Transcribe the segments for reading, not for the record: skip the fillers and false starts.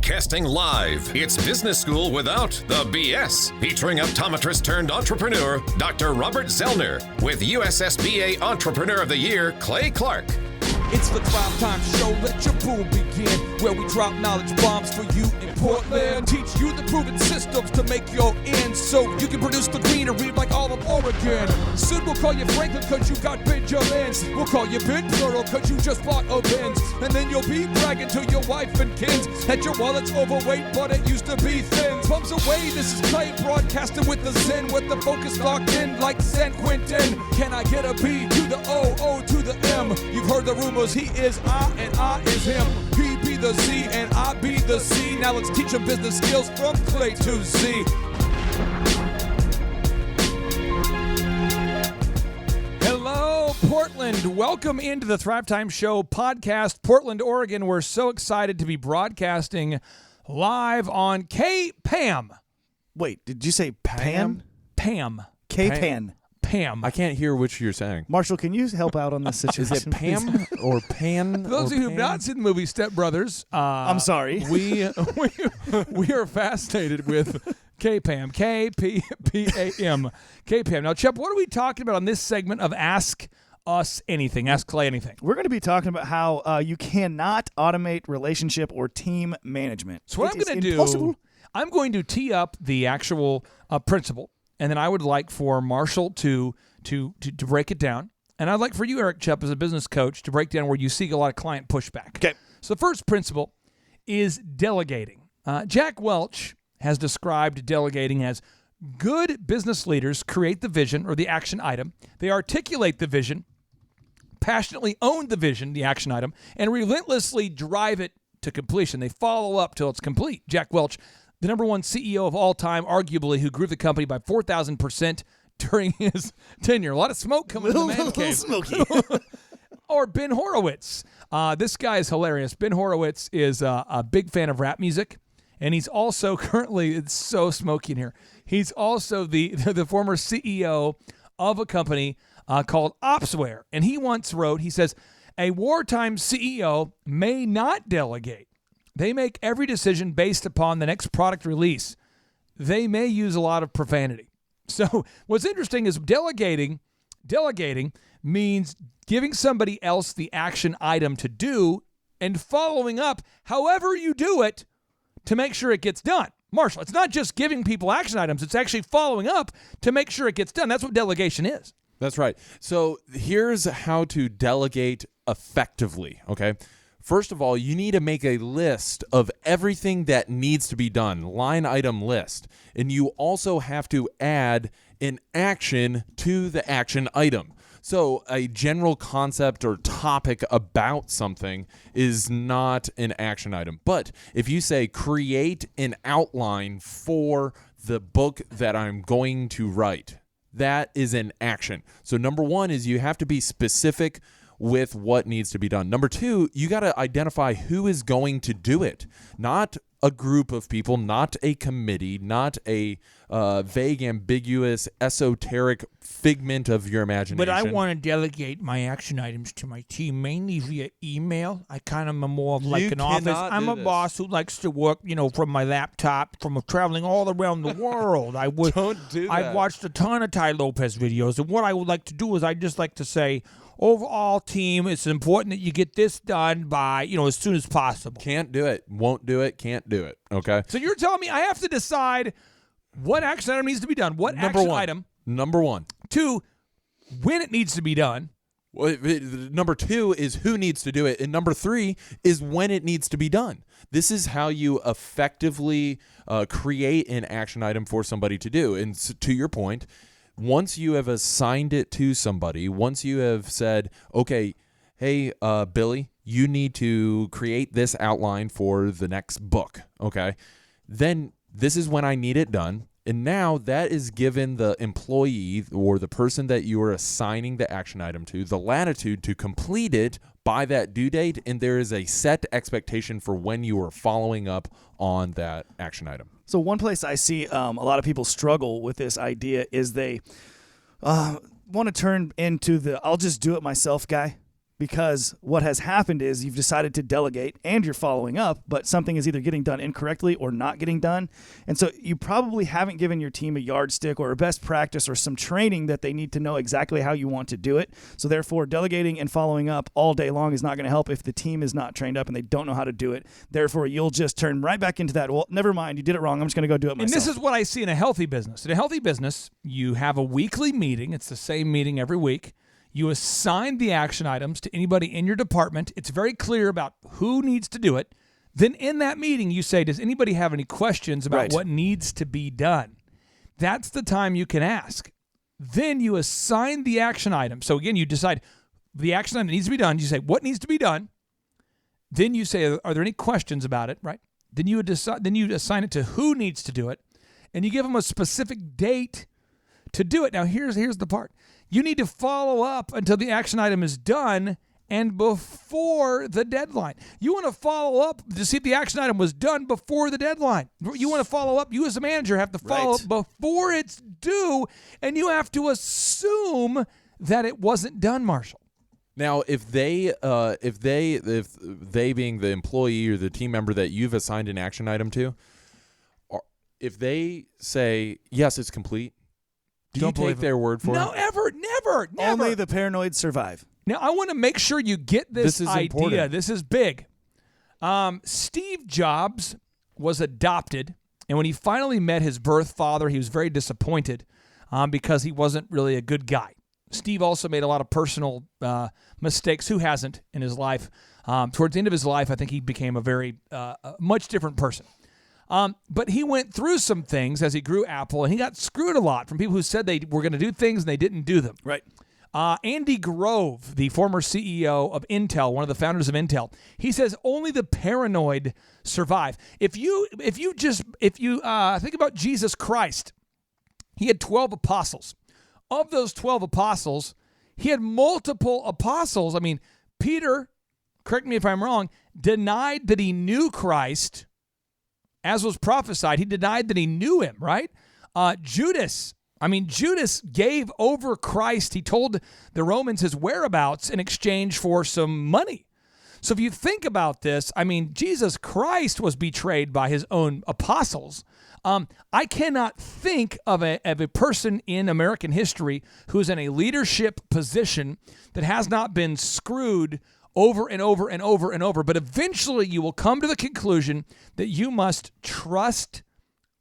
Broadcasting live. It's business school without the BS. Featuring optometrist turned entrepreneur, Dr. Robert Zellner, with USSBA Entrepreneur of the Year, Clay Clark. It's the Thrivetime show, let your boom begin, where we drop knowledge bombs for you in Portland. Teach you the proven systems to make your ends, so you can produce the greenery like all of Oregon. Soon we'll call you Franklin cause you got Benjamins. We'll call you Ben Plural cause you just bought a Benz. And then you'll be bragging to your wife and kids that your wallet's overweight but it used to be thin. Bumps away, this is Clay broadcasting with the Zen, with the focus locked in like San Quentin. Can I get a B to the O, O to the M? You've heard the rumors. He is I and I is him. He be the Z and I be the C. Now let's teach him business skills from Clay to Z. Hello, Portland. Welcome into the Thrivetime Show podcast, Portland, Oregon. We're so excited to be broadcasting live on K-PAM. Wait, did you say Pam? Pam. K-Pan. Pam. I can't hear what you're saying. Marshall, can you help out on this situation? Is it Pam or Pan? For those of you who have not seen the movie Step Brothers, I'm sorry. We are fascinated with K-PAM, K-P-P-A-M, K-PAM. Now, Chip, what are we talking about on this segment of Ask Us Anything? Ask Clay Anything. We're going to be talking about how you cannot automate relationship or team management. So what I'm going to do, I'm going to tee up the actual principle. And then I would like for Marshall to break it down. And I'd like for you, Eric Chupp, as a business coach, to break down where you see a lot of client pushback. Okay. So the first principle is delegating. Jack Welch has described delegating as good business leaders create the vision or the action item. They articulate the vision, passionately own the vision, the action item, and relentlessly drive it to completion. They follow up till it's complete. Jack Welch, the number one CEO of all time, arguably, who grew the company by 4,000% during his tenure. A lot of smoke coming in the man cave. Smoky. Or Ben Horowitz. This guy is hilarious. Ben Horowitz is a big fan of rap music, and he's also currently, it's so smoky in here, he's also the former CEO of a company called Opsware. And he once wrote, he says, a wartime CEO may not delegate. They make every decision based upon the next product release. They may use a lot of profanity. So what's interesting is delegating means giving somebody else the action item to do and following up however you do it to make sure it gets done. Marshall, it's not just giving people action items. It's actually following up to make sure it gets done. That's what delegation is. That's right. So here's how to delegate effectively, okay? First of all, you need to make a list of everything that needs to be done, line item list. And you also have to add an action to the action item. So a general concept or topic about something is not an action item. But if you say create an outline for the book that I'm going to write, that is an action. So number one is you have to be specific with what needs to be done. Number two, you got to identify who is going to do it. Not a group of people, not a committee, not a vague, ambiguous, esoteric figment of your imagination. But I want to delegate my action items to my team, mainly via email. I kind of am more of like an office. I'm a boss who likes to work, from my laptop, from traveling all around the world. Don't do that. I've watched a ton of Ty Lopez videos, and what I would like to do is I just like to say, overall team, it's important that you get this done by, as soon as possible. Can't do it. Won't do it. Can't do it. Okay? So you're telling me I have to decide what action item needs to be done, what action item. Number one. Two, when it needs to be done. Well, number two is who needs to do it. And number three is when it needs to be done. This is how you effectively create an action item for somebody to do. And to your point, once you have assigned it to somebody, once you have said, okay, hey, Billy, you need to create this outline for the next book, okay? Then this is when I need it done. And now that is given the employee or the person that you are assigning the action item to the latitude to complete it by that due date. And there is a set expectation for when you are following up on that action item. So one place I see a lot of people struggle with this idea is they want to turn into the I'll just do it myself guy. because what has happened is you've decided to delegate and you're following up, but something is either getting done incorrectly or not getting done. And so you probably haven't given your team a yardstick or a best practice or some training that they need to know exactly how you want to do it. So therefore, delegating and following up all day long is not going to help if the team is not trained up and they don't know how to do it. Therefore, you'll just turn right back into that, well, never mind, you did it wrong, I'm just going to go do it myself. And this is what I see in a healthy business. In a healthy business, you have a weekly meeting. It's the same meeting every week. You assign the action items to anybody in your department. It's very clear about who needs to do it. Then in that meeting, you say, does anybody have any questions about what needs to be done? That's the time you can ask. Then you assign the action item. So again, you decide the action item that needs to be done. You say, what needs to be done? Then you say, are there any questions about it, right? Then you assign it to who needs to do it. And you give them a specific date to do it. Now, here's the part. You need to follow up until the action item is done and before the deadline. You want to follow up to see if the action item was done before the deadline. You want to follow up. You as a manager have to follow up before it's due, and you have to assume that it wasn't done, Marshall. Now, if they being the employee or the team member that you've assigned an action item to, if they say, yes, it's complete, do you take their word for it? No, never. Only the paranoid survive. Now, I want to make sure you get this idea. Important. This is big. Steve Jobs was adopted, and when he finally met his birth father, he was very disappointed because he wasn't really a good guy. Steve also made a lot of personal mistakes. Who hasn't in his life? Towards the end of his life, I think he became a very much different person. But he went through some things as he grew Apple, and he got screwed a lot from people who said they were going to do things and they didn't do them. Right. Andy Grove, the former CEO of Intel, one of the founders of Intel, he says only the paranoid survive. If you think about Jesus Christ, he had 12 apostles. Of those 12 apostles, he had multiple apostles. I mean, Peter, correct me if I'm wrong, denied that he knew Christ. As was prophesied, he denied that he knew him, right? Judas gave over Christ. He told the Romans his whereabouts in exchange for some money. So if you think about this, I mean, Jesus Christ was betrayed by his own apostles. I cannot think of a person in American history who's in a leadership position that has not been screwed over and over and over and over. But eventually you will come to the conclusion that you must trust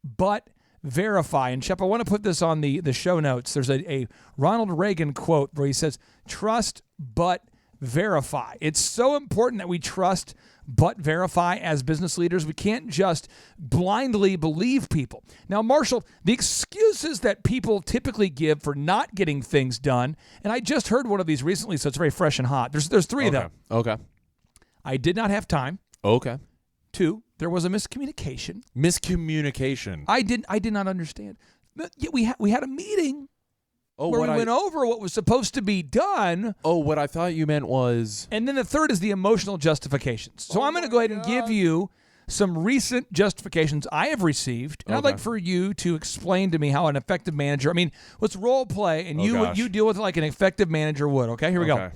but verify. And Shep, I want to put this on the show notes. There's a Ronald Reagan quote where he says, trust but verify. It's so important that we trust but verify as business leaders. We can't just blindly believe people. Now, Marshall, the excuses that people typically give for not getting things done, and I just heard one of these recently, so it's very fresh and hot. There's three of them. Okay. I did not have time. Okay. 2, there was a miscommunication. Miscommunication. I did not understand. Yet we had a meeting where we went over what was supposed to be done. Oh, what I thought you meant was... And then the third is the emotional justifications. So I'm going to go ahead and give you some recent justifications I have received. And I'd like for you to explain to me how an effective manager... I mean, let's role play, and you deal with it like an effective manager would, okay? Here we go.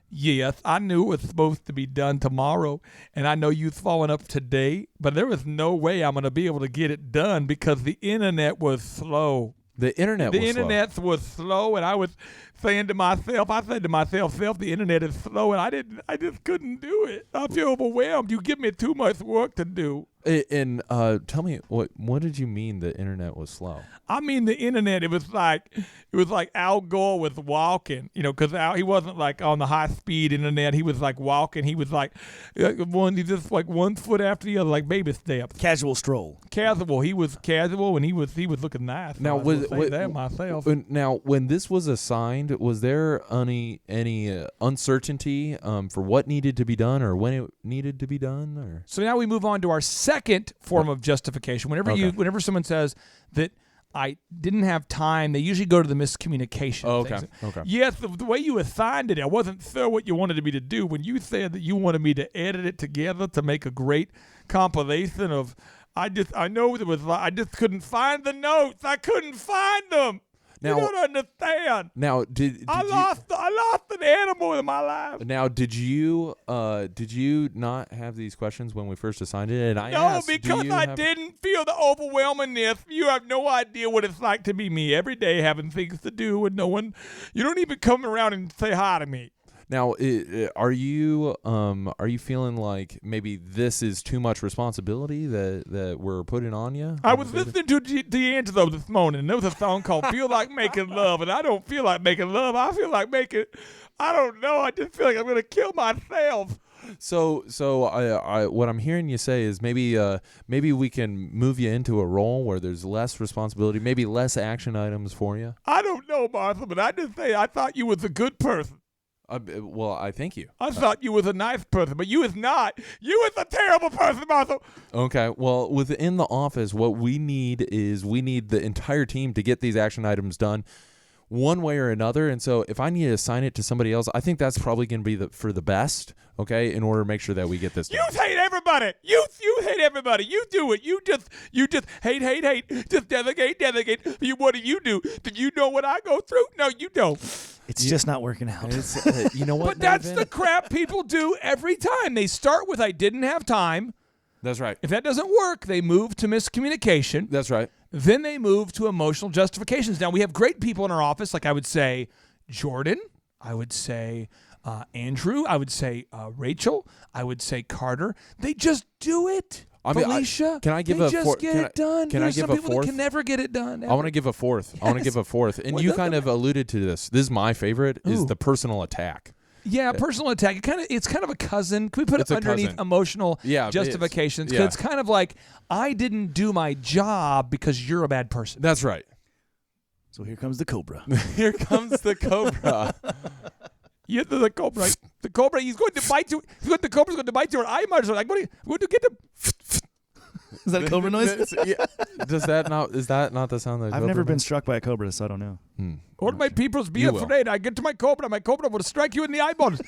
Yes, I knew it was supposed to be done tomorrow, and I know you've fallen up today, but there was no way I'm going to be able to get it done because the internet was slow. The internet was slow, and I was saying to myself, the internet is slow, and I just couldn't do it. I feel overwhelmed. You give me too much work to do. And tell me, what did you mean the internet was slow? I mean the internet. It was like Al Gore was walking, because he wasn't like on the high speed internet. He was like walking. He was like one foot after the other, like baby steps. Casual stroll. Casual. He was casual, and he was looking nice. Now, myself. Now, when this was assigned, was there any uncertainty for what needed to be done or when it needed to be done? Or so now we move on to our second form of justification. Whenever someone says that I didn't have time, they usually go to the miscommunication. Okay. Yes, the way you assigned it, I wasn't sure what you wanted me to do. When you said that you wanted me to edit it together to make a great compilation of, I just couldn't find the notes. I couldn't find them. Now, you don't understand. Now, I lost an animal in my life. Now, did you not have these questions when we first assigned it? And I No, asked, because I didn't feel the overwhelmingness. You have no idea what it's like to be me every day, having things to do and no one. You don't even come around and say hi to me. Now, are you feeling like maybe this is too much responsibility that we're putting on you? I was listening to D'Angelo this morning, and there was a song called "Feel Like Making Love," and I don't feel like making love. I feel like I don't know. I just feel like I'm going to kill myself. So I what I'm hearing you say is maybe we can move you into a role where there's less responsibility, maybe less action items for you. I don't know, Martha, but I just say I thought you was a good person. Well, I thank you. I thought you was a nice person, but you is not. You is a terrible person, Martha. Okay. Well, within the office, what we need is the entire team to get these action items done one way or another. And so if I need to assign it to somebody else, I think that's probably going to be for the best, okay, in order to make sure that we get this done. You hate everybody. You hate everybody. You do it. You just hate. Just delegate. What do you do? Do you know what I go through? No, you don't. It's just not working out. You know what? But that's the crap people do every time. They start with, I didn't have time. That's right. If that doesn't work, they move to miscommunication. That's right. Then they move to emotional justifications. Now, we have great people in our office, like I would say Jordan, I would say Andrew, I would say Rachel, I would say Carter. They just do it. Felicia, can I give they a just get it done. Can I give some a people fourth? That can never get it done. Ever. I want to give a fourth. I want to give a fourth. And you kind of alluded to this. This is my favorite, is the personal attack. Yeah, personal attack. It's kind of a cousin. Can we put it underneath emotional justifications? Because it's kind of like, I didn't do my job because you're a bad person. That's right. So here comes the cobra. Here comes the cobra. The cobra. The cobra. He's going to bite you. The cobra's going to bite your eye. Like, what are you going to get him? Is that a cobra noise? Is that not the sound of I've never been struck by a cobra, so I don't know. All my peoples be afraid. I get to my cobra will strike you in the eyeballs.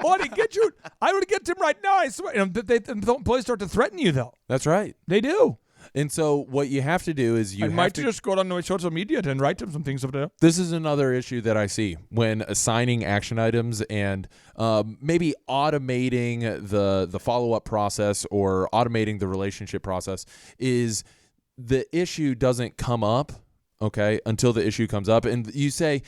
Oh, they get you. I would get him right now, I swear. The police start to threaten you, though. That's right. They do. And so what you have to do is I might just go on my social media and write them some things over there. This is another issue that I see when assigning action items and maybe automating the follow-up process or automating the relationship process is the issue doesn't come up, okay, until the issue comes up. And you say,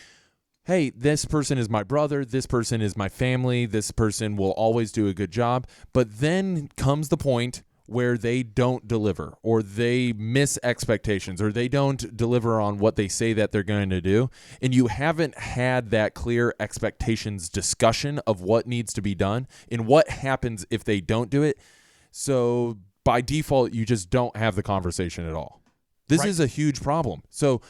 hey, this person is my brother, this person is my family, this person will always do a good job. But then comes the point where they don't deliver or they miss expectations or they don't deliver on what they say that they're going to do, and you haven't had that clear expectations discussion of what needs to be done and what happens if they don't do it. So by default, you just don't have the conversation at all. This is a huge problem. So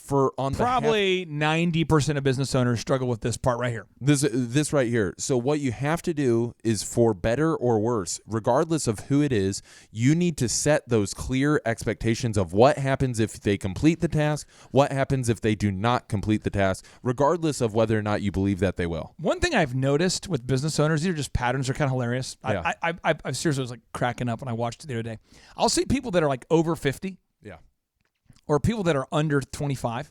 probably 90% of business owners struggle with this part right here. This right here. So what you have to do is, for better or worse, regardless of who it is, you need to set those clear expectations of what happens if they complete the task, what happens if they do not complete the task, regardless of whether or not you believe that they will. One thing I've noticed with business owners, these are just patterns, are kind of hilarious. Yeah. I seriously was like cracking up when I watched it the other day. I'll see people that are like over 50. Yeah. Or people that are under 25.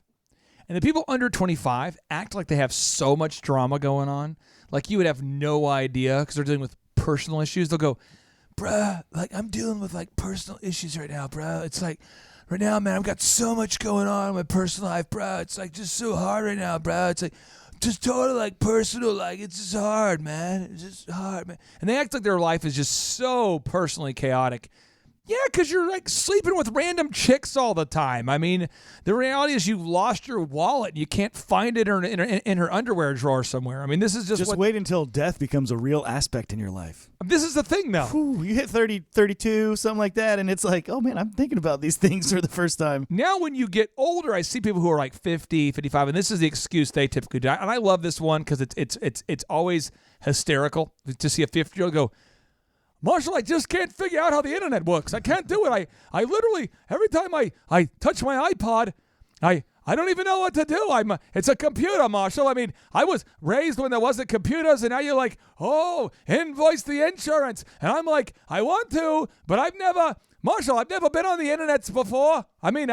And the people under 25 act like they have so much drama going on. Like you would have no idea because they're dealing with personal issues. They'll go, bruh, like I'm dealing with like personal issues right now, bruh. It's like, right now, man, I've got so much going on in my personal life, bruh. It's like just so hard right now, bruh. It's like just totally like personal, like it's just hard, man. It's just hard, man. And they act like their life is just so personally chaotic. Yeah, because you're like sleeping with random chicks all the time. I mean, the reality is you lost your wallet. You can't find it in her underwear drawer somewhere. I mean, this is just wait until death becomes a real aspect in your life. This is the thing, though. Whew, you hit 30, 32, something like that, and it's like, oh, man, I'm thinking about these things for the first time. Now, when you get older, I see people who are like 50, 55, and this is the excuse they typically do. And I love this one because it's always hysterical to see a 50-year-old go, Marshall, I just can't figure out how the internet works. I can't do it. I literally, every time I touch my iPod, I don't even know what to do. It's a computer, Marshall. I mean, I was raised when there wasn't computers, and now you're like, oh, invoice the insurance. And I'm like, I want to, but I've never been on the internet before. I mean,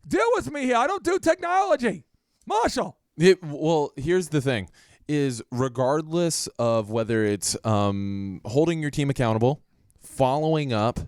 deal with me here. I don't do technology. Marshall. Well, here's the thing. Is regardless of whether it's holding your team accountable, following up,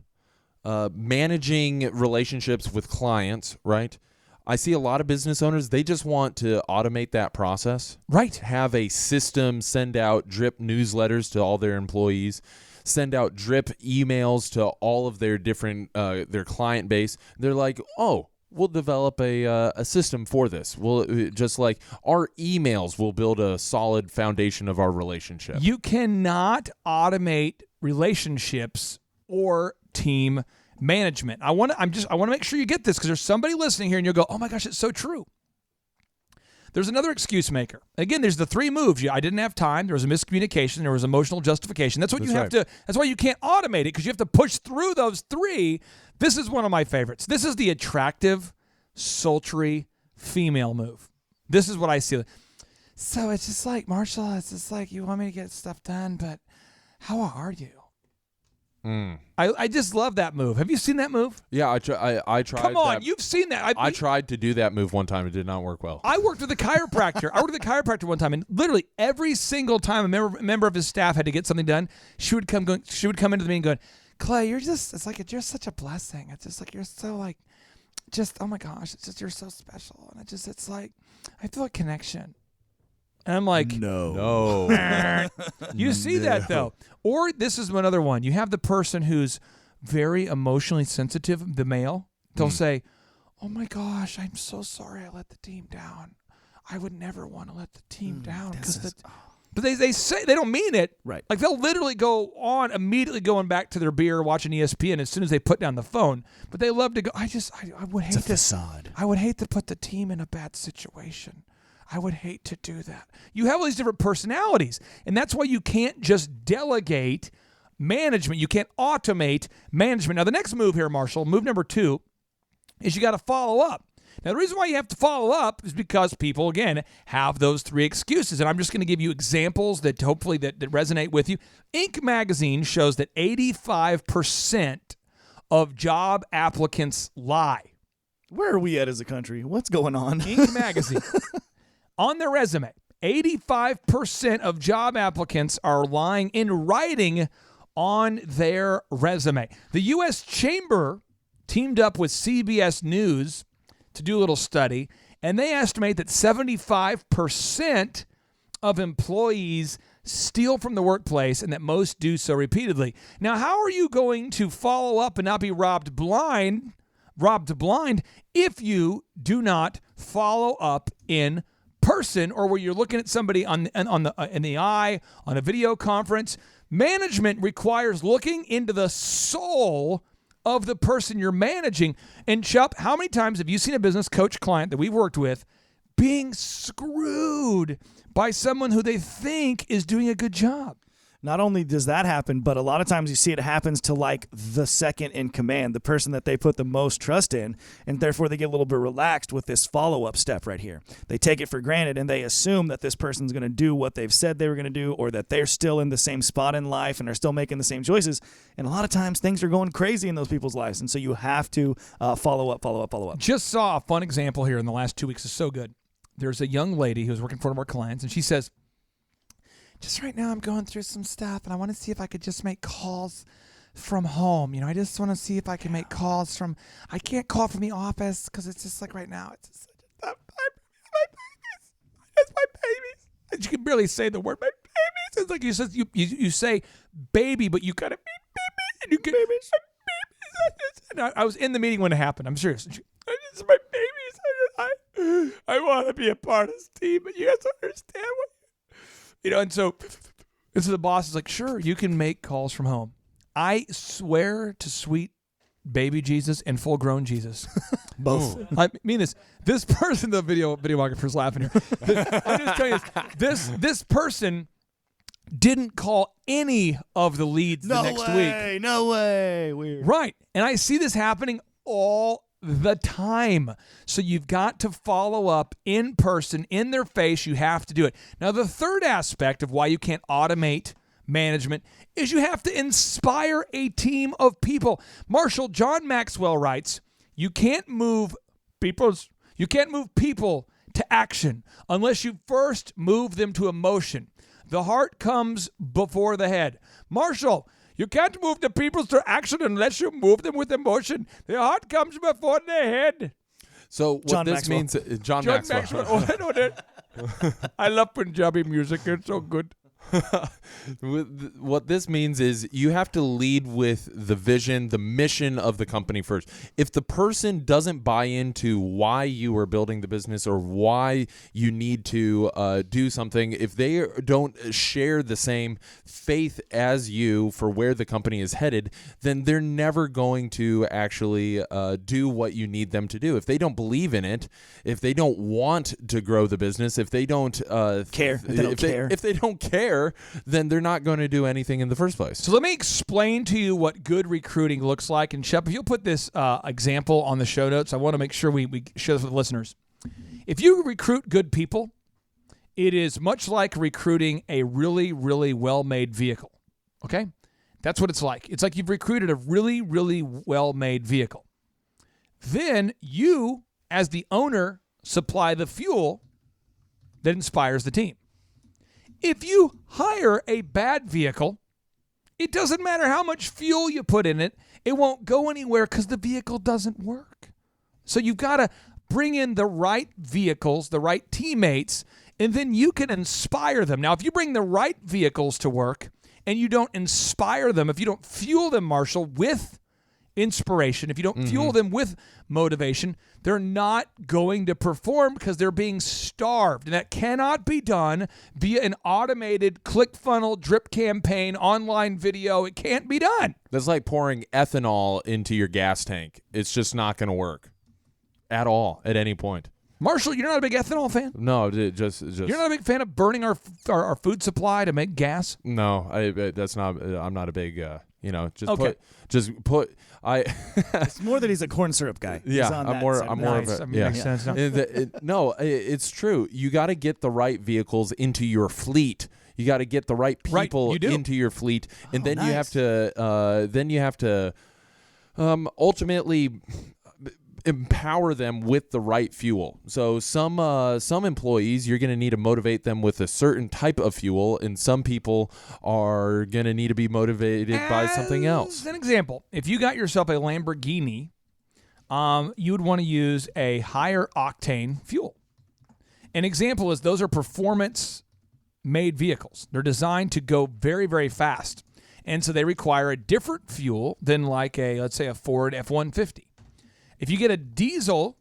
managing relationships with clients, right? I see a lot of business owners, they just want to automate that process. Right. Have a system, send out drip newsletters to all their employees, send out drip emails to all of their different, their client base. They're like, oh, we'll develop a system for this. We'll just like our emails will build a solid foundation of our relationship. You cannot automate relationships or team management. I want to make sure you get this because there's somebody listening here and you'll go, oh my gosh, it's so true. There's another excuse maker. Again, there's the 3 moves. I didn't have time. There was a miscommunication. There was emotional justification. That's what you have to. That's why you can't automate it because you have to push through those 3. This is one of my favorites. This is the attractive, sultry female move. This is what I see. So it's just like, Marshall, it's just like you want me to get stuff done, but how are you? I just love that move. Have you seen that move? Yeah, I tried. Come on, you've seen that. I tried to do that move one time. It did not work well. I worked with a chiropractor. One time, and literally every single time a member of his staff had to get something done, she would come into the meeting going, Clay, you're such a blessing. It's just like you're so like, just oh my gosh, it's just you're so special, and it's like I feel a connection. And I'm like, no. You see that, though. Or this is another one. You have the person who's very emotionally sensitive, the male. They'll say, oh, my gosh, I'm so sorry I let the team down. I would never want to let the team down. But they say they don't mean it. Right. Like they'll literally go on immediately going back to their beer, watching ESPN as soon as they put down the phone. But they love to go, I would hate It's a facade. I would hate to put the team in a bad situation. I would hate to do that. You have all these different personalities, and that's why you can't just delegate management. You can't automate management. Now, the next move here, Marshall, move number 2, is you got to follow up. Now, the reason why you have to follow up is because people, again, have those 3 excuses, and I'm just going to give you examples that hopefully that resonate with you. Inc. magazine shows that 85% of job applicants lie. Where are we at as a country? What's going on? Inc. magazine. On their resume, 85% of job applicants are lying in writing on their resume. The U.S. Chamber teamed up with CBS News to do a little study, and they estimate that 75% of employees steal from the workplace and that most do so repeatedly. Now, how are you going to follow up and not be robbed blind if you do not follow up in person, or where you're looking at somebody in the eye on a video conference? Management requires looking into the soul of the person you're managing. And Chup, how many times have you seen a business coach client that we've worked with being screwed by someone who they think is doing a good job? Not only does that happen, but a lot of times you see it happens to like the second in command, the person that they put the most trust in, and therefore they get a little bit relaxed with this follow-up step right here. They take it for granted and they assume that this person's going to do what they've said they were going to do, or that they're still in the same spot in life and are still making the same choices. And a lot of times things are going crazy in those people's lives, and so you have to follow up. Just saw a fun example here in the last 2 weeks. It's so good. There's a young lady who's working for one of our clients, and she says, just right now I'm going through some stuff, and I want to see if I could just make calls from home. I just want to see if I can make calls from, I can't call from the office because it's just like right now, it's just my babies. And you can barely say the word, my babies. It's like you say baby, but you kind of baby, and you get babies. And I was in the meeting when it happened. I'm serious. This is my babies. I want to be a part of this team, but you guys don't understand what. And so the boss is like, sure, you can make calls from home. I swear to sweet baby Jesus and full-grown Jesus. Both. I mean this person, the videographer's laughing here. I'm just telling you this person didn't call any of the leads the next week. No way. Weird. Right. And I see this happening all the time. So you've got to follow up in person, in their face. You have to do it. Now, the third aspect of why you can't automate management is you have to inspire a team of people. Marshall, John Maxwell writes, you can't move people to action unless you first move them to emotion. The heart comes before the head. Marshall, you can't move the people to action unless you move them with emotion. The heart comes before the head. So what John this Maxwell. means, John Maxwell. Oh, I know that. I love Punjabi music. It's so good. What this means is you have to lead with the vision, the mission of the company first. If the person doesn't buy into why you are building the business or why you need to do something, if they don't share the same faith as you for where the company is headed, then they're never going to actually do what you need them to do. If they don't believe in it, if they don't want to grow the business, if they don't care, if they don't care, then they're not going to do anything in the first place. So let me explain to you what good recruiting looks like. And Shep, if you'll put this example on the show notes, I want to make sure we share this with the listeners. If you recruit good people, it is much like recruiting a really, really well-made vehicle. Okay? That's what it's like. It's like you've recruited a really, really well-made vehicle. Then you, as the owner, supply the fuel that inspires the team. If you hire a bad vehicle, it doesn't matter how much fuel you put in it, it won't go anywhere because the vehicle doesn't work. So you've got to bring in the right vehicles, the right teammates, and then you can inspire them. Now, if you bring the right vehicles to work and you don't inspire them, if you don't fuel them, Marshall, with inspiration, if you don't fuel them with motivation, they're not going to perform because they're being starved. And that cannot be done via an automated ClickFunnels, drip campaign, online video. It can't be done. That's like pouring ethanol into your gas tank. It's just not going to work at all at any point. Marshall, you're not a big ethanol fan? No, just You're not a big fan of burning our food supply to make gas? No, that's not. I'm not a big. Just Okay. put. It's more that he's a corn syrup guy. Yeah, He's on I'm that more. side. I'm more Nice. of a. I mean, Yeah. makes sense. No, it's true. You got to get the right vehicles into your fleet. You got to get the right people you do. into your fleet, and then nice. you have to. Ultimately empower them with the right fuel. So some employees, you're going to need to motivate them with a certain type of fuel, and some people are going to need to be motivated by something else. As an example, if you got yourself a Lamborghini, you would want to use a higher octane fuel. An example is those are performance-made vehicles. They're designed to go very, very fast, and so they require a different fuel than like let's say a Ford F-150. If you get a diesel,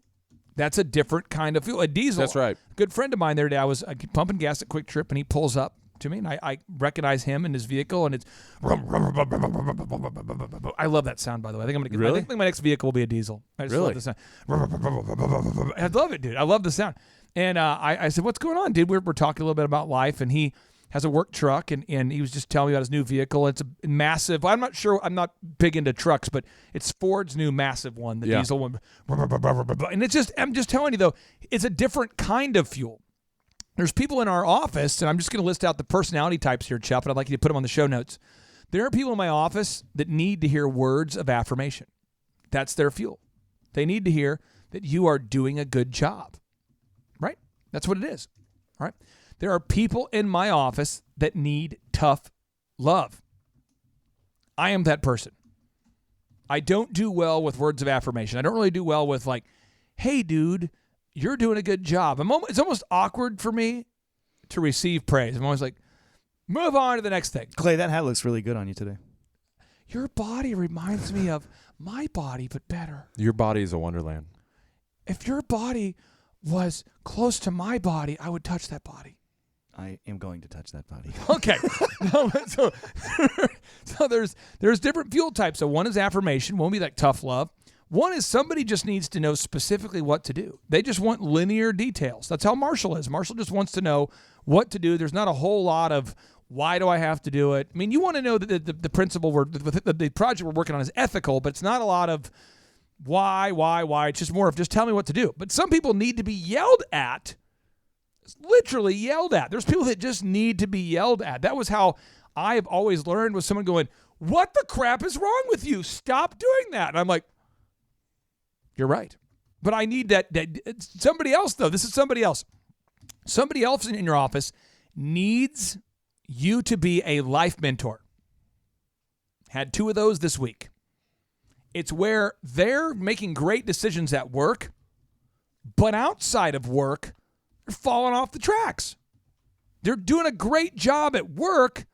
that's a different kind of fuel. A diesel. That's right. A good friend of mine the other day, I was pumping gas at Quick Trip, and he pulls up to me, and I recognize him and his vehicle, and it's. I love that sound, by the way. I think I'm gonna. Really? I think my next vehicle will be a diesel. I just Really? love the sound. I love it, dude. I love the sound. And I said, "What's going on, dude?" We're talking a little bit about life, and he has a work truck, and he was just telling me about his new vehicle. It's a massive. I'm not sure. I'm not big into trucks, but it's Ford's new massive one, the diesel one. And it's just. I'm just telling you though, it's a different kind of fuel. There's people in our office, and I'm just going to list out the personality types here, Chuck, and I'd like you to put them on the show notes. There are people in my office that need to hear words of affirmation. That's their fuel. They need to hear that you are doing a good job. Right? That's what it is. All right? There are people in my office that need tough love. I am that person. I don't do well with words of affirmation. I don't really do well with like, hey, dude, you're doing a good job. It's almost awkward for me to receive praise. I'm always like, move on to the next thing. Clay, that hat looks really good on you today. Your body reminds me of my body, but better. Your body is a wonderland. If your body was close to my body, I would touch that body. I am going to touch that body. Okay. So there's different fuel types. So one is affirmation. One will be like tough love. One is somebody just needs to know specifically what to do. They just want linear details. That's how Marshall is. Marshall just wants to know what to do. There's not a whole lot of why do I have to do it. I mean, you want to know that the principle the project we're working on is ethical, but it's not a lot of why. It's just more of just tell me what to do. But some people need to be yelled at. Literally yelled at. There's people that just need to be yelled at. That was how I have always learned, was someone going, what the crap is wrong with you? Stop doing that. And I'm like, you're right. But I need that somebody else, though. This is somebody else. Somebody else in your office needs you to be a life mentor. Had 2 of those this week. It's where they're making great decisions at work, but outside of work, they're falling off the tracks. They're doing a great job at work,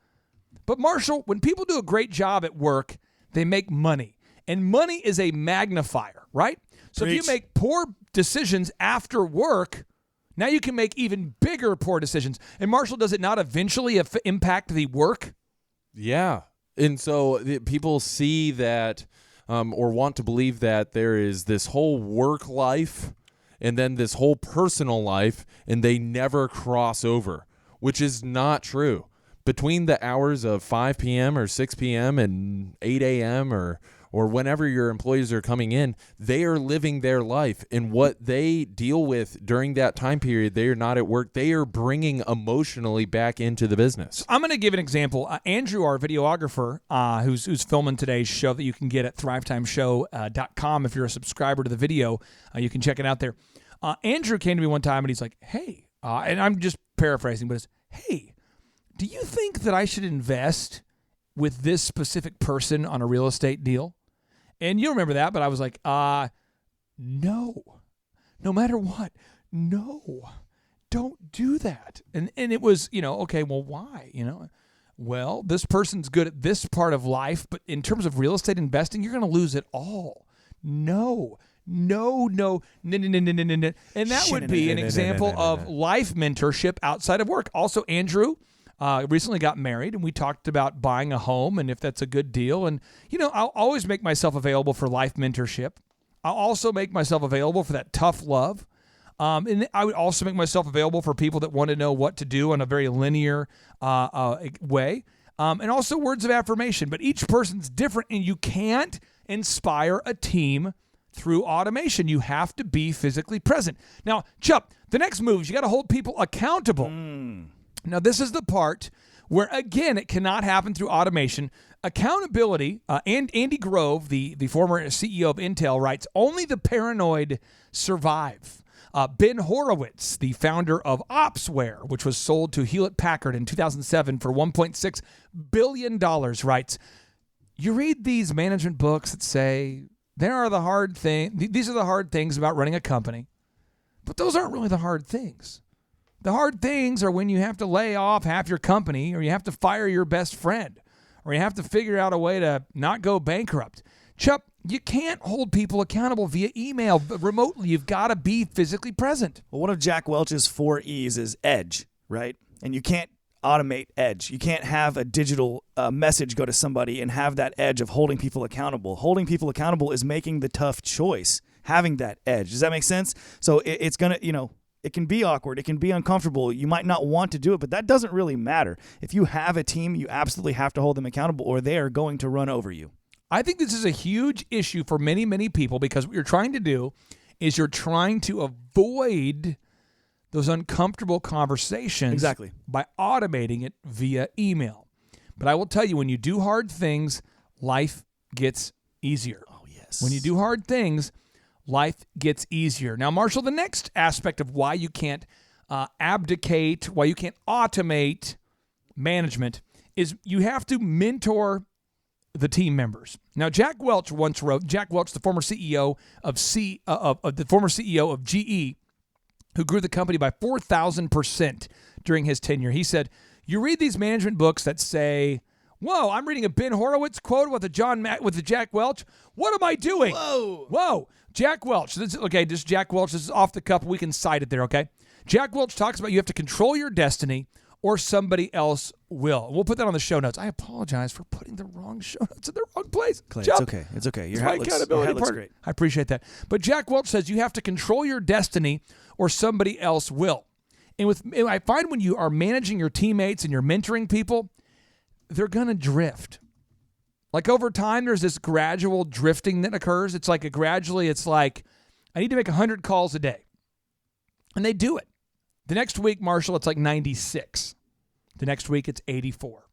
but Marshall, when people do a great job at work, they make money. And money is a magnifier, right? So if you make poor decisions after work, now you can make even bigger poor decisions. And Marshall, does it not eventually impact the work? Yeah. And so people see that or want to believe that there is this whole work life and then this whole personal life, and they never cross over, which is not true. Between the hours of 5 p.m. or 6 p.m. and 8 a.m. or whenever your employees are coming in, they are living their life. And what they deal with during that time period, they are not at work. They are bringing emotionally back into the business. I'm going to give an example. Andrew, our videographer, who's filming today's show that you can get at thrivetimeshow.com. If you're a subscriber to the video, you can check it out there. Andrew came to me one time and he's like, hey, and I'm just paraphrasing, but it's, hey, do you think that I should invest with this specific person on a real estate deal? And you remember that, but I was like, no matter what, no, don't do that. And it was, okay, well, why? Well, this person's good at this part of life, but in terms of real estate investing, you're going to lose it all. No. And that would be an example of life mentorship outside of work. Also, Andrew recently got married, and we talked about buying a home and if that's a good deal. And, I'll always make myself available for life mentorship. I'll also make myself available for that tough love. And I would also make myself available for people that want to know what to do in a very linear way. And also words of affirmation. But each person's different, and you can't inspire a team through automation. You have to be physically present. Now, Chup, the next move is you got to hold people accountable. Now, this is the part where, again, it cannot happen through automation. Accountability, and Andy Grove, the former CEO of Intel, writes, only the paranoid survive. Ben Horowitz, the founder of Opsware, which was sold to Hewlett-Packard in 2007 for $1.6 billion, writes, you read these management books that say, these are the hard things about running a company, but those aren't really the hard things. The hard things are when you have to lay off half your company, or you have to fire your best friend, or you have to figure out a way to not go bankrupt. Chup, you can't hold people accountable via email remotely. You've got to be physically present. Well, one of Jack Welch's 4 E's is edge, right? And you can't automate edge. You can't have a digital message go to somebody and have that edge of holding people accountable. Holding people accountable is making the tough choice, having that edge. Does that make sense? So it's going to, it can be awkward. It can be uncomfortable. You might not want to do it, but that doesn't really matter. If you have a team, you absolutely have to hold them accountable, or they are going to run over you. I think this is a huge issue for many, many people, because what you're trying to do is you're trying to avoid those uncomfortable conversations by automating it via email. But I will tell you, when you do hard things, life gets easier. Oh, yes. When you do hard things, life gets easier. Now, Marshall, the next aspect of why you can't abdicate, why you can't automate management is you have to mentor the team members. Now, Jack Welch once wrote, Jack Welch, the former CEO of GE, who grew the company by 4,000% during his tenure. He said, you read these management books that say, whoa, I'm reading a Ben Horowitz quote with the Jack Welch. What am I doing? Whoa. Jack Welch. This is Jack Welch. This is off the cuff. We can cite it there, okay? Jack Welch talks about you have to control your destiny or somebody else will. We'll put that on the show notes. I apologize for putting the wrong show notes in the wrong place. Clay, it's okay. Your hat looks great. I appreciate that. But Jack Welch says you have to control your destiny or somebody else will. And I find when you are managing your teammates and you're mentoring people, they're going to drift. Like over time, there's this gradual drifting that occurs. It's like I need to make 100 calls a day. And they do it. The next week, Marshall, it's like 96. The next week, it's 84.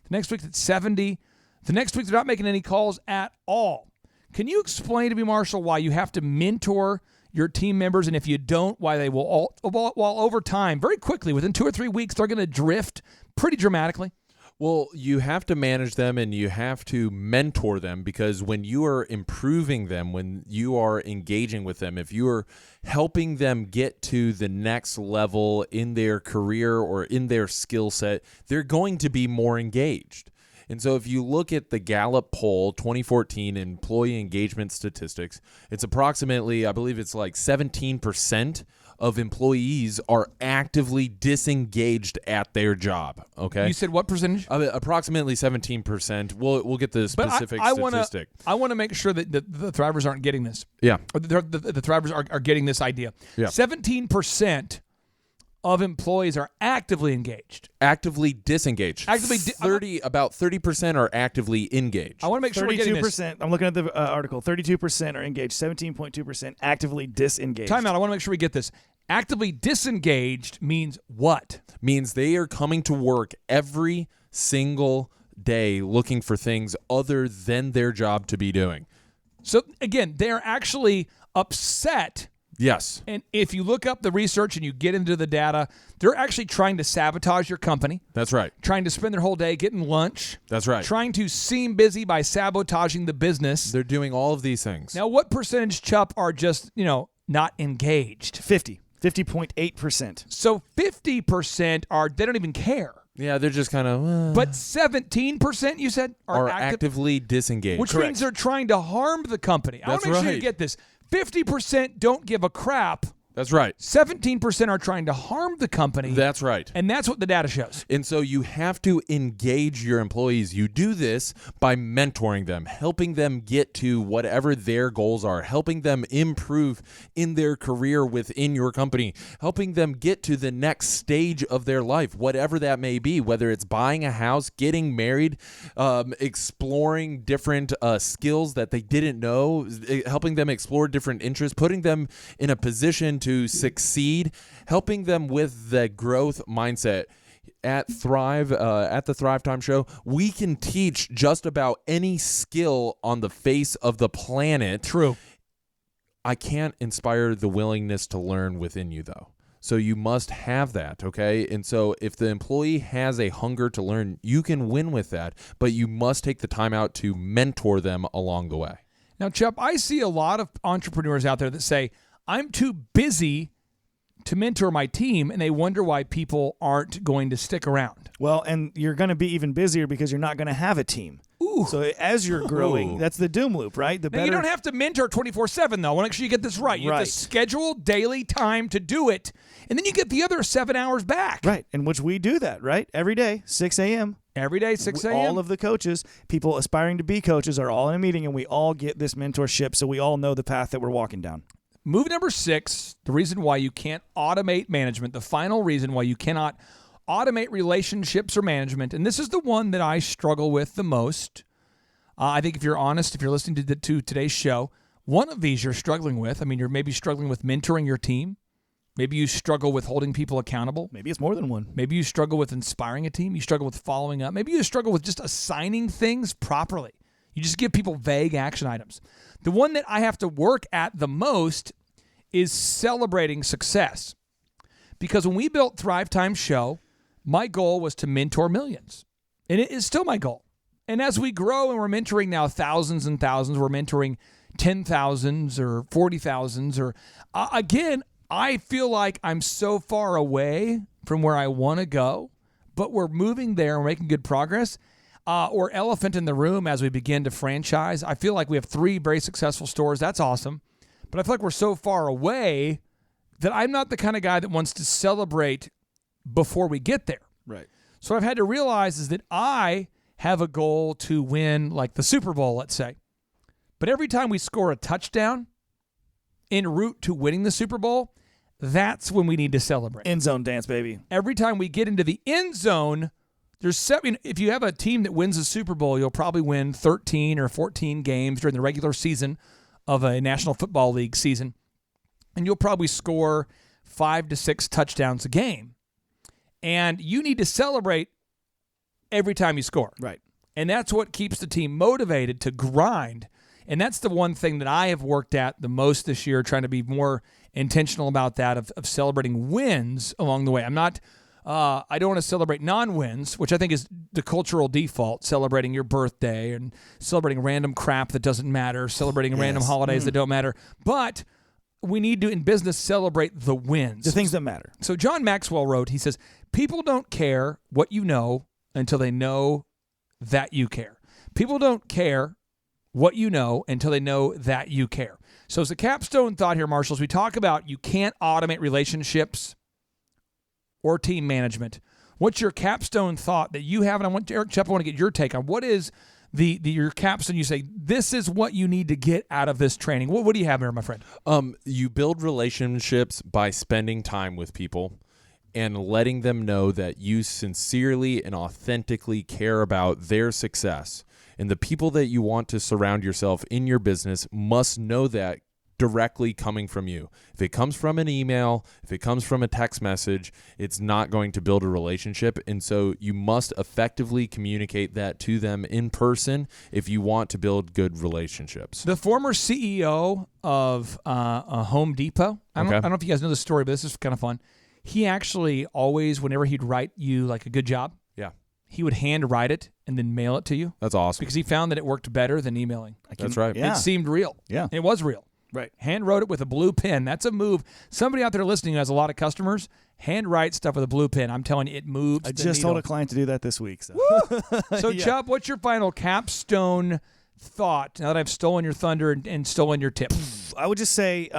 The next week, it's 70. The next week, they're not making any calls at all. Can you explain to me, Marshall, why you have to mentor your team members, and if you don't, why they will all, while over time, very quickly, within 2 or 3 weeks, they're going to drift pretty dramatically? Well, you have to manage them and you have to mentor them, because when you are improving them, when you are engaging with them, if you are helping them get to the next level in their career or in their skill set, they're going to be more engaged. And so if you look at the Gallup poll 2014 employee engagement statistics, it's approximately, I believe it's like 17% of employees are actively disengaged at their job. Okay, You said what percentage? Approximately 17%. We'll get the specific statistic. I want to make sure that the Thrivers aren't getting this. Yeah, The Thrivers are getting this idea. Yeah. 17% of employees are actively engaged. Actively disengaged. About 30% are actively engaged. I want to make sure we're getting this. 32%. I'm looking at the article. 32% are engaged. 17.2% actively disengaged. Time out. I want to make sure we get this. Actively disengaged means what? Means they are coming to work every single day looking for things other than their job to be doing. So again, they're actually upset. Yes. And if you look up the research and you get into the data, they're actually trying to sabotage your company. That's right. Trying to spend their whole day getting lunch. That's right. Trying to seem busy by sabotaging the business. They're doing all of these things. Now, what percentage, Chup, are just, not engaged? 50.8%. So 50% they don't even care. Yeah, they're just kind of... But 17%, you said, are actively disengaged. Which means they're trying to harm the company. I want to make sure you get this. 50% don't give a crap. That's right. 17% are trying to harm the company. That's right. And that's what the data shows. And so you have to engage your employees. You do this by mentoring them, helping them get to whatever their goals are, helping them improve in their career within your company, helping them get to the next stage of their life, whatever that may be, whether it's buying a house, getting married, exploring different skills that they didn't know, helping them explore different interests, putting them in a position to succeed, helping them with the growth mindset. At the Thrivetime show, we can teach just about any skill on the face of the planet. True. I can't inspire the willingness to learn within you, though. So you must have that, okay? And so if the employee has a hunger to learn, you can win with that, but you must take the time out to mentor them along the way. Now, Chup, I see a lot of entrepreneurs out there that say, I'm too busy to mentor my team, and they wonder why people aren't going to stick around. Well, and you're going to be even busier because you're not going to have a team. Ooh. So as you're growing, that's the doom loop, right? Now, you don't have to mentor 24/7, though. I want to make sure you get this right. You have to schedule daily time to do it, and then you get the other 7 hours back. Right, in which we do that, right? Every day, 6 a.m. Every day, 6 a.m. All of the coaches, people aspiring to be coaches, are all in a meeting, and we all get this mentorship, so we all know the path that we're walking down. Move number 6, the reason why you can't automate management, the final reason why you cannot automate relationships or management, and this is the one that I struggle with the most. I think if you're honest, if you're listening to today's show, one of these you're struggling with. I mean, you're maybe struggling with mentoring your team. Maybe you struggle with holding people accountable. Maybe it's more than one. Maybe you struggle with inspiring a team. You struggle with following up. Maybe you struggle with just assigning things properly. You just give people vague action items. The one that I have to work at the most is celebrating success. Because when we built Thrivetime Show, my goal was to mentor millions. And it is still my goal. And as we grow and we're mentoring now thousands and thousands, we're mentoring 10,000s or 40,000s, or again, I feel like I'm so far away from where I want to go, but we're moving there and we're making good progress. Or elephant in the room as we begin to franchise. I feel like we have 3 very successful stores. That's awesome. But I feel like we're so far away that I'm not the kind of guy that wants to celebrate before we get there. Right. So what I've had to realize is that I have a goal to win like the Super Bowl, let's say. But every time we score a touchdown en route to winning the Super Bowl, that's when we need to celebrate. End zone dance, baby. Every time we get into the end zone, there's 7. If you have a team that wins the Super Bowl, you'll probably win 13 or 14 games during the regular season of a National Football League season, and you'll probably score 5 to 6 touchdowns a game. And you need to celebrate every time you score. Right. And that's what keeps the team motivated to grind And that's the one thing that I have worked at the most this year, trying to be more intentional about that, of celebrating wins along the way. I'm not, I don't want to celebrate non-wins, which I think is the cultural default, celebrating your birthday and celebrating random crap that doesn't matter, celebrating random holidays that don't matter. But we need to, in business, celebrate the wins. The things that matter. So John Maxwell wrote, he says, people don't care what you know until they know that you care. People don't care what you know until they know that you care. So as a capstone thought here, Marshall, as we talk about you can't automate relationships or team management, what's your capstone thought that you have? And I want Eric Chepp, I want to get your take on what is your capstone. You say this is what you need to get out of this training. What do you have here, my friend? You build relationships by spending time with people and letting them know that you sincerely and authentically care about their success. And the people that you want to surround yourself in your business must know that directly coming from you. If it comes from an email, if it comes from a text message, it's not going to build a relationship. And so you must effectively communicate that to them in person if you want to build good relationships. The former CEO of Home Depot, I don't know if you guys know the story, but this is kind of fun. He actually always, whenever he'd write you like a good job, he would hand write it and then mail it to you. That's awesome. Because he found that it worked better than emailing. That's right. It seemed real. Yeah. It was real. Right. Hand wrote it with a blue pen. That's a move. Somebody out there listening who has a lot of customers, hand write stuff with a blue pen. I'm telling you, it moves. I just told a client to do that this week. So, so Chubb, what's your final capstone thought now that I've stolen your thunder and stolen your tip? I would just say,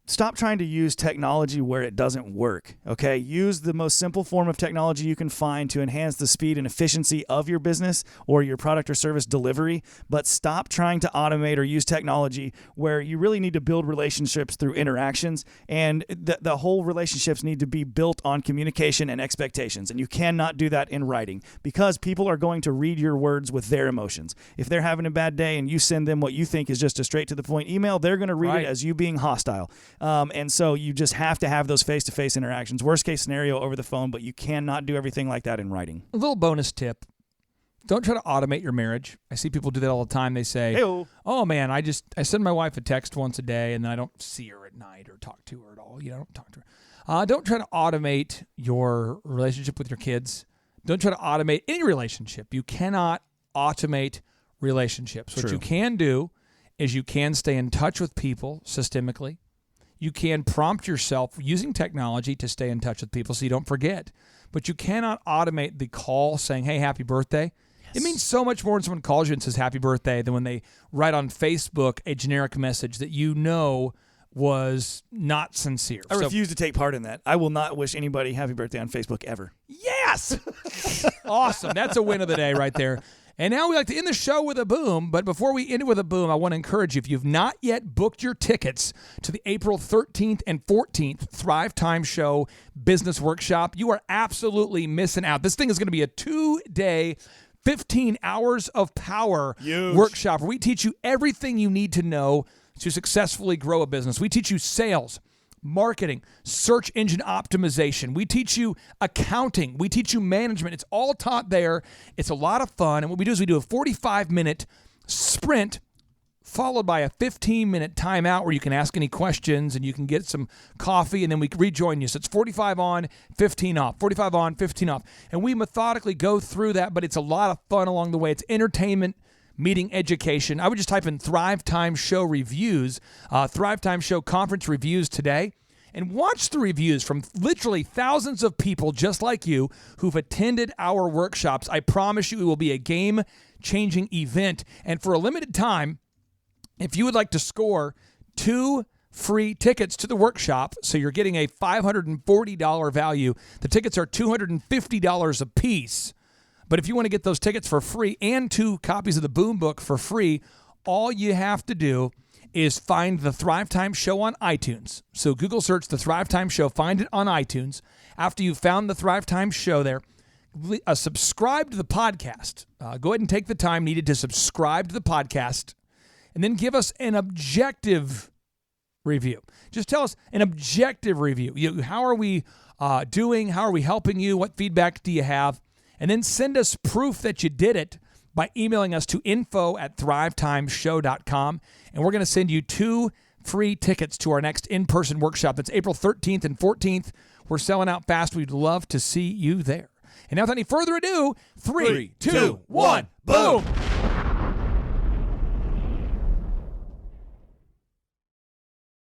stop trying to use technology where it doesn't work, okay? Use the most simple form of technology you can find to enhance the speed and efficiency of your business or your product or service delivery, but stop trying to automate or use technology where you really need to build relationships through interactions, and the whole relationships need to be built on communication and expectations, and you cannot do that in writing because people are going to read your words with their emotions. If they're having a bad day and you send them what you think is just a straight-to-the-point email, they're going to read it as you being hostile. And so you just have to have those face-to-face interactions. Worst case scenario over the phone, but you cannot do everything like that in writing. A little bonus tip. Don't try to automate your marriage. I see people do that all the time. They say, Hey-o. oh man, I send my wife a text once a day and then I don't see her at night or talk to her at all. I don't talk to her. Don't try to automate your relationship with your kids. Don't try to automate any relationship. You cannot automate relationships. What you can do is you can stay in touch with people systemically. You can prompt yourself using technology to stay in touch with people so you don't forget. But you cannot automate the call saying, hey, happy birthday. Yes. It means so much more when someone calls you and says happy birthday than when they write on Facebook a generic message that you know was not sincere. I refuse to take part in that. I will not wish anybody happy birthday on Facebook ever. Yes! Awesome. That's a win of the day right there. And now we like to end the show with a boom, but before we end it with a boom, I want to encourage you, if you've not yet booked your tickets to the April 13th and 14th Thrivetime Show Business Workshop, you are absolutely missing out. This thing is going to be a 2-day, 15 hours of power workshop where we teach you everything you need to know to successfully grow a business. We teach you sales, marketing, search engine optimization. We teach you accounting. We teach you management. It's all taught there. It's a lot of fun. And what we do is we do a 45-minute sprint followed by a 15-minute timeout where you can ask any questions and you can get some coffee and then we rejoin you. So it's 45 on, 15 off, 45 on, 15 off. And we methodically go through that, but it's a lot of fun along the way. It's entertainment, meeting, education. I would just type in Thrivetime Show reviews, Thrivetime Show conference reviews today, and watch the reviews from literally thousands of people just like you who've attended our workshops. I promise you it will be a game-changing event. And for a limited time, if you would like to score 2 free tickets to the workshop, so you're getting a $540 value, the tickets are $250 a piece. But if you want to get those tickets for free and 2 copies of the Boom Book for free, all you have to do is find the Thrivetime Show on iTunes. So Google search the Thrivetime Show, find it on iTunes. After you've found the Thrivetime Show there, subscribe to the podcast. Go ahead and take the time needed to subscribe to the podcast, and then give us an objective review. Just tell us an objective review. How are we doing? How are we helping you? What feedback do you have? And then send us proof that you did it by emailing us to info@thrivetimeshow.com, and we're going to send you 2 free tickets to our next in-person workshop. That's April 13th and 14th. We're selling out fast. We'd love to see you there. And now, without any further ado, 3, 2, 1, boom!